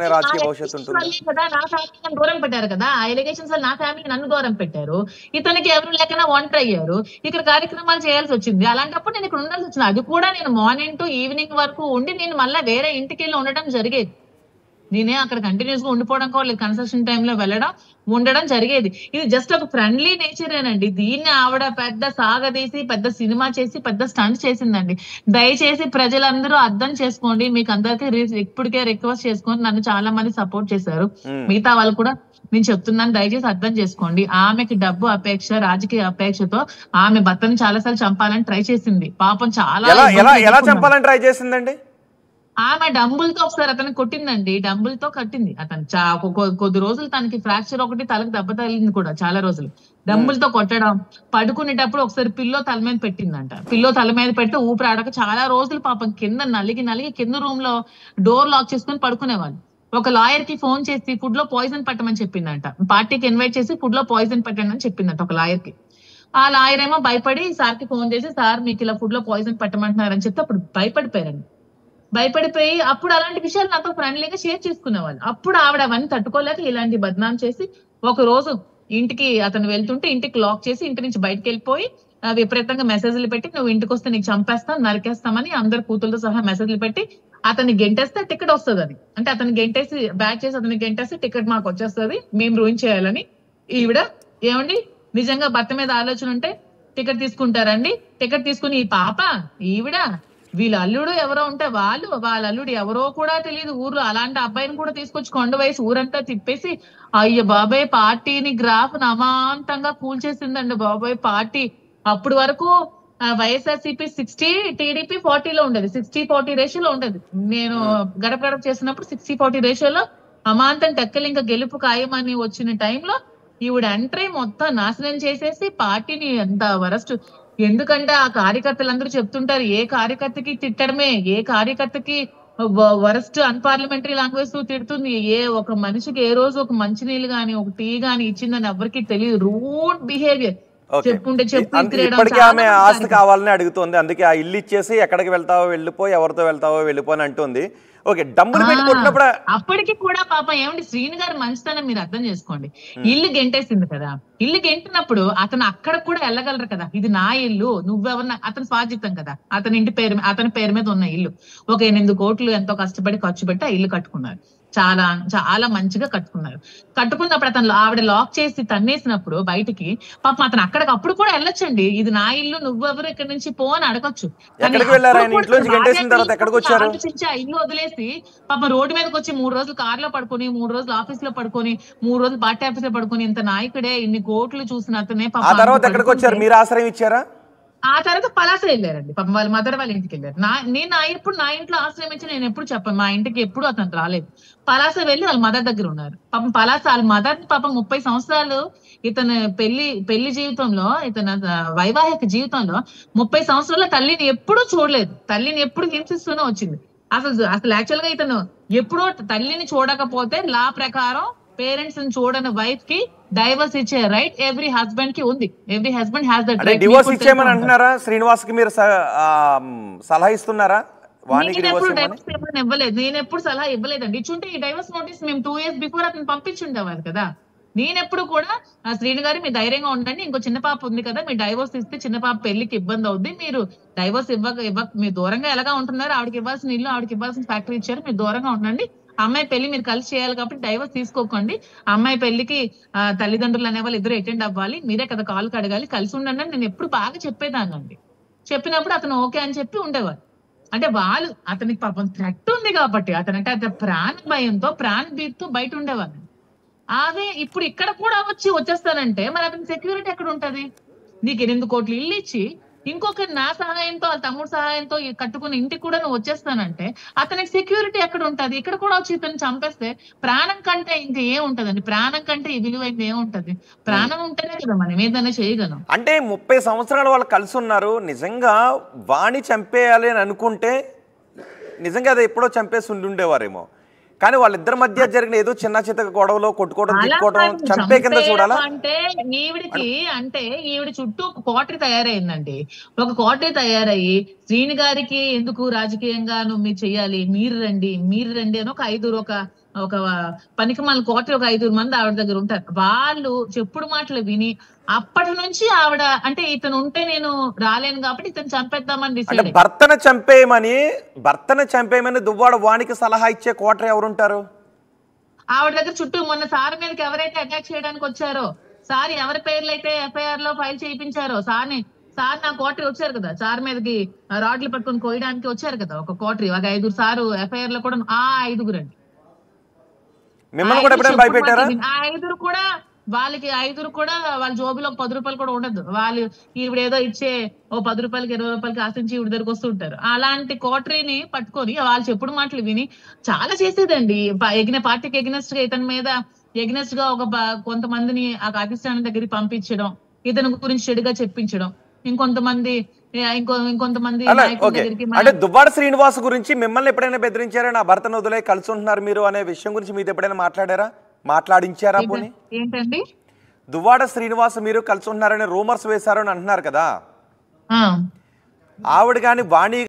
అనే రాజకీయ భవిష్యత్తు ఉంటుంది కదా. నా ఫ్యామిలీ దూరం పెట్టారు కదా, ఆ ఎలిగేషన్స్ వల్ల నా ఫ్యామిలీ నన్ను దూరం పెట్టారు. ఇతనికి ఎవరు లేకనా ఒంటరి అయ్యారు, ఇక్కడ కార్యక్రమాలు చేయాల్సి వచ్చింది. అలాంటప్పుడు నేను ఇక్కడ ఉండాల్సి వచ్చింది. అది కూడా నేను మార్నింగ్ టు ఈవినింగ్ వరకు ఉండి నేను మళ్ళీ వేరే ఇంటికి వెళ్ళి ఉండడం జరిగేది. నేనే అక్కడ కంటిన్యూస్ గా ఉండిపోవడం కూడా కన్స్ట్రక్షన్ టైంలో వెళ్ళడం ఉండడం జరిగేది. ఇది జస్ట్ ఒక ఫ్రెండ్లీ నేచరేనండి. దీన్ని ఆవిడ పెద్ద సాగదీసి పెద్ద సినిమా చేసి పెద్ద స్టంట్ చేసిందండి. దయచేసి ప్రజలందరూ అర్థం చేసుకోండి. మీకు అందరికీ ఇప్పటికే రిక్వెస్ట్ చేసుకోండి. నన్ను చాలా మంది సపోర్ట్ చేశారు, మిగతా వాళ్ళు కూడా నేను చెప్తున్నాను, దయచేసి అర్థం చేసుకోండి. ఆమెకి డబ్బు అపేక్ష, రాజకీయ అపేక్షతో ఆమె భర్తను చాలాసార్లు చంపాలని ట్రై చేసింది. పాపం ఎలా చంపాలని ట్రై చేసిందండి? ఆమె డంబుల్తో ఒకసారి అతనికి కొట్టిందండి, డంబుల్తో కట్టింది. అతను కొద్ది రోజులు తనకి ఫ్రాక్చర్ ఒకటి, తలకు దెబ్బ తగిలింది కూడా చాలా రోజులు. డంబుల్తో కొట్టడం, పడుకునేటప్పుడు ఒకసారి పిల్లో తల మీద పెట్టిందంట. పిల్లో తల మీద పెడితే ఊపిరి ఆడక చాలా రోజులు పాపం కింద నలిగి కింద రూమ్ లో డోర్ లాక్ చేసుకుని పడుకునేవాళ్ళు. ఒక లాయర్ కి ఫోన్ చేసి ఫుడ్ లో పాయిజన్ పెట్టమని చెప్పిందంట. పార్టీకి ఇన్వైట్ చేసి ఫుడ్ లో పాయిజన్ పెట్టండి అని చెప్పిందంట ఒక లాయర్ కి. ఆ లాయర్ ఏమో భయపడి సార్ కి ఫోన్ చేసి, సార్ మీకు ఇలా ఫుడ్ లో పాయిజన్ పెట్టమంటున్నారని చెప్తే అప్పుడు భయపడిపోయి అప్పుడు అలాంటి విషయాలు నాతో ఫ్రెండ్లీగా షేర్ చేసుకునేవాళ్ళు. అప్పుడు ఆవిడ అవన్నీ తట్టుకోలేక ఇలాంటి బద్నాం చేసి ఒక రోజు ఇంటికి అతను వెళ్తుంటే ఇంటికి లాక్ చేసి ఇంటి నుంచి బయటకు వెళ్ళిపోయి విపరీతంగా మెసేజ్లు పెట్టి, నువ్వు ఇంటికి వస్తే నీకు చంపేస్తాం, నరికేస్తామని అందరు కూతులతో సహా మెసేజ్లు పెట్టి అతన్ని గెంటేస్తే టికెట్ వస్తుంది అని. అంటే అతను గెంటేసి బ్యాక్ చేసి అతన్ని గెంటేసి టికెట్ మాకు వచ్చేస్తుంది, మేము రూయిన్ చేయాలని. ఈవిడ ఏమండి నిజంగా భర్త మీద ఆలోచన ఉంటే టికెట్ తీసుకుంటారండి. టికెట్ తీసుకుని ఈ పాప ఈవిడ వీళ్ళ అల్లుడు ఎవరో ఉంటే వాళ్ళ అల్లుడు ఎవరో కూడా తెలియదు ఊర్లో, అలాంటి అబ్బాయిని కూడా తీసుకొచ్చి కొండ వయసు ఊరంతా తిప్పేసి అయ్య బాబాయ్ పార్టీని గ్రాఫ్ అమాంతంగా కూల్చేసిందండి బాబాయ్ పార్టీ. అప్పుడు వరకు వైఎస్ఆర్సీపీ 60, టీడీపీ 40 లో ఉండేది, 60-40 రేషియోలో ఉండేది. నేను గడప చేసినప్పుడు 60-40 రేషియోలో అమాంతం టెక్కలు ఇంకా గెలుపు ఖాయమని వచ్చిన టైంలో ఈవిడ ఎంట్రీ మొత్తం నాశనం చేసేసి పార్టీని ఎంత వరస్ట్. ఎందుకంటే ఆ కార్యకర్తలందరూ చెప్తుంటారు, ఏ కార్యకర్తకి తిట్టడమే, ఏ కార్యకర్తకి వరస్ట్ అన్పార్లమెంటరీ లాంగ్వేజ్ తో తిడుతుంది. ఏ ఒక మనిషికి ఏ రోజు ఒక మంచినీళ్ళు గాని ఒక టీ గాని ఇచ్చిందని ఎవరికి తెలియదు. Rude behaviour. ఇప్పటికీ ఆమె ఆస్తి కావాలని అడుగుతుంది, అందుకే ఆ ఇల్లు ఇచ్చేసి ఎక్కడికి వెళ్తావో వెళ్ళిపో, ఎవరితో వెళ్తావో వెళ్ళిపో అని అంటుంది. ఓకే, డబ్బులు పెట్టి కొట్టినప్పుడు అప్పటికి కూడా పాపం ఏమండి శ్రీను గారు మంచితనం మీరు అర్థం చేసుకోండి. ఇల్లు గెంటేసింది కదా, ఇల్లు గెంటినప్పుడు అతను అక్కడ కూడా వెళ్ళగలరు కదా, ఇది నా ఇల్లు నువ్వెవరన్నా, అతను స్వాజితం కదా, అతని పేరు మీద ఉన్న ఇల్లు. ఒక 8 కోట్లు ఎంతో కష్టపడి ఖర్చు పెట్టి ఆ ఇల్లు కట్టుకున్నారు. చాలా చాలా మంచిగా కట్టుకున్నప్పుడు ఆవిడ లాక్ చేసి తన్నేసినప్పుడు బయటికి పాపం అతను అప్పుడు కూడా వెళ్ళొచ్చండి, ఇది నా ఇల్లు నువ్వెవరు ఇక్కడ నుంచి పో అని అడగొచ్చు. ఆలోచించి ఆ ఇల్లు వదిలేసి పాపం రోడ్డు మీదకి వచ్చి 3 రోజులు కార్ లో పడుకొని, 3 రోజులు ఆఫీస్ లో పడుకొని, 3 రోజులు పార్టీ ఆఫీస్ లో పడుకొని, ఇంత నాయకుడే ఇన్ని కోట్లు చూసిన అతనే ఆ తర్వాత పలాస వెళ్ళారండి పాపం, వాళ్ళ మదర్ వాళ్ళ ఇంటికి వెళ్ళారు. నేను ఎప్పుడు నా ఇంట్లో ఆశ్రయం ఇచ్చి నేను ఎప్పుడు చెప్పాను, మా ఇంటికి ఎప్పుడు అతను రాలేదు. పలాస వెళ్ళి వాళ్ళ మదర్ దగ్గర ఉన్నారు. పాపం పలాస వాళ్ళ మదర్ పాపం 30 సంవత్సరాలు ఇతను పెళ్లి జీవితంలో, ఇతను వైవాహిక జీవితంలో 30 సంవత్సరాల తల్లిని ఎప్పుడూ చూడలేదు. తల్లిని ఎప్పుడు హింసిస్తూనే వచ్చింది. అసలు యాక్చువల్ గా ఇతను ఎప్పుడో తల్లిని చూడకపోతే లా ప్రకారం పేరెంట్స్ ని చూడని వైఫ్ కి డైవర్స్ ఇచ్చే రైట్ ఎవ్రీ హస్బెండ్ కి ఉంది. Every husband has that right. Divorce ఇచ్చేయమని అంటున్నారా? శ్రీనివాస్ కి మీరు సలహా ఇస్తున్నారా? ఇవ్వలేదు, నేను ఎప్పుడు సలహా ఇవ్వలేదండి. ఇచ్చుంటే ఈ డైవర్స్ నోటీస్ మేము 2 years బిఫోర్ అతను పంపించుండేవారు కదా. నేనెప్పుడు కూడా శ్రీను గారు మీరు ధైర్యంగా ఉండండి, ఇంకో చిన్న పాప ఉంది కదా, మీరు డైవర్స్ ఇస్తే చిన్న పాప పెళ్లికి ఇబ్బంది అవుద్ది, మీరు డైవర్స్ మీరు దూరంగా ఎలాగా ఉంటున్నారు, ఆవిడకి ఇవ్వాల్సిన ఇల్లు ఆవిడకి ఇవ్వాల్సిన ఫ్యాక్టరీ ఇచ్చారు, మీరు దూరంగా ఉండండి, అమ్మాయి పెళ్లి మీరు కలిసి చేయాలి కాబట్టి డైవర్స్ తీసుకోకండి, అమ్మాయి పెళ్లికి తల్లిదండ్రులు అనేవాళ్ళు ఇద్దరు అటెండ్ అవ్వాలి, మీరే కదా కాల్ కడగాలి, కలిసి ఉండండి అని నేను ఎప్పుడు బాగా చెప్పేదాన్నండి. చెప్పినప్పుడు అతను ఓకే అని చెప్పి ఉండేవారు. అంటే వాళ్ళు అతనికి పాపం థ్రెట్ ఉంది కాబట్టి అతనంటే అతని ప్రాణ భయంతో ప్రాణ భీతితో బయట ఉండేవాళ్ళు. అదే ఇప్పుడు ఇక్కడ కూడా వచ్చేస్తానంటే మరి అతని సెక్యూరిటీ ఎక్కడ ఉంటది? నీకు 8 కోట్లు ఇల్లు ఇచ్చి ఇంకొకరి నా సహాయంతో వాళ్ళ తమ్ముడు సహాయంతో కట్టుకుని ఇంటికి కూడా నువ్వు వచ్చేస్తానంటే అతనికి సెక్యూరిటీ ఎక్కడ ఉంటది? ఇక్కడ కూడా వచ్చి ఇతను చంపేస్తే ప్రాణం కంటే ఇంకా ఏముంటదండి? ప్రాణం కంటే ఈ విలువైంది ఏముంటది? ప్రాణం ఉంటేనే కదా మనం ఏదైనా చేయగలం. అంటే 30 సంవత్సరాలు వాళ్ళు కలిసి ఉన్నారు, నిజంగా వాణి చంపేయాలి అని అనుకుంటే నిజంగా అది ఎప్పుడో చంపేసి ఉండేవారేమో. కానీ వాళ్ళిద్దరి మధ్య జరిగిన ఏదో చిన్న చిన్న గొడవలో కొట్టుకోవడం తిట్టుకోవడం చంపే కింద చూడాలా? అంటే ఈవిడ చుట్టూ ఒక కోటరీ తయారైందండి. ఒక కోటరీ తయారయ్యి శ్రీని గారికి ఎందుకు రాజకీయంగా మీరు చెయ్యాలి, మీరు రండి అని ఒక 5 ఒక పనికిమాల కోటలు ఒక 5 మంది ఆవిడ దగ్గర ఉంటారు. వాళ్ళు చెప్పుడు మాటలు విని అప్పటి నుంచి ఆవిడ అంటే ఇతను ఉంటే నేను రాలేను కాబట్టి ఇతను చంపేద్దామని అంటే డిసైడ్. భర్తను చంపేయమని దువ్వాడ వాణికి సలహా ఇచ్చే కోటరు ఎవరుంటారు? ఆవిడ దగ్గర చుట్టూ మొన్న సార్ మీదకి ఎవరైతే అటాక్ చేయడానికి వచ్చారో, సార్ ఎవరి పేర్లు అయితే ఎఫ్ఐఆర్ లో ఫైల్ చేయించారో, సార్ నా కోటరీ వచ్చారు కదా, సార్ మీదకి రాడ్లు పట్టుకొని కోయడానికి వచ్చారు కదా ఒక కోటరీ, ఒక 5 సారు ఎఫ్ఐఆర్ లో కూడా ఆ 5 అండి. మిమ్మల్ని కూడా ఎప్పుడైనా భయపెట్టారా? ఆ 5 కూడా వాళ్ళకి 5 కూడా వాళ్ళ జోబులో 10 రూపాయలు కూడా ఉండదు. వాళ్ళు ఈవిడ ఏదో ఇచ్చే ఓ 10 రూపాయలకి 20 రూపాయలకి ఆశించి ఈవిడ దగ్గరకు వస్తుంటారు. అలాంటి కోటరీని పట్టుకొని వాళ్ళు చెప్పుడు మాటలు విని చాలా చేసేదండి. పార్టీకి ఎగ్నెస్ట్ గా ఇతని మీద ఎగ్నెస్ట్ గా కొంతమందిని ఆ పాకిస్తాన్ దగ్గరికి పంపించడం, ఇతని గురించి చెడుగా చెప్పించడం, ఇంకొంతమంది నాయకుల దగ్గరికి. అంటే దువ్వాడ శ్రీనివాస్ గురించి మిమ్మల్ని ఎప్పుడైనా బెదిరించారా? నా భర్తను వదిలే కలిసి ఉంటున్నారు మీరు అనే విషయం గురించి మీతో ఎప్పుడైనా మాట్లాడించారా? పోనీ ఏంటండి, దువ్వాడ శ్రీనివాస్ మీరు కలిసి ఉంటున్నారని రూమర్స్ వేశారు అని అంటున్నారు కదా, ఆవిడ కానీ వాణి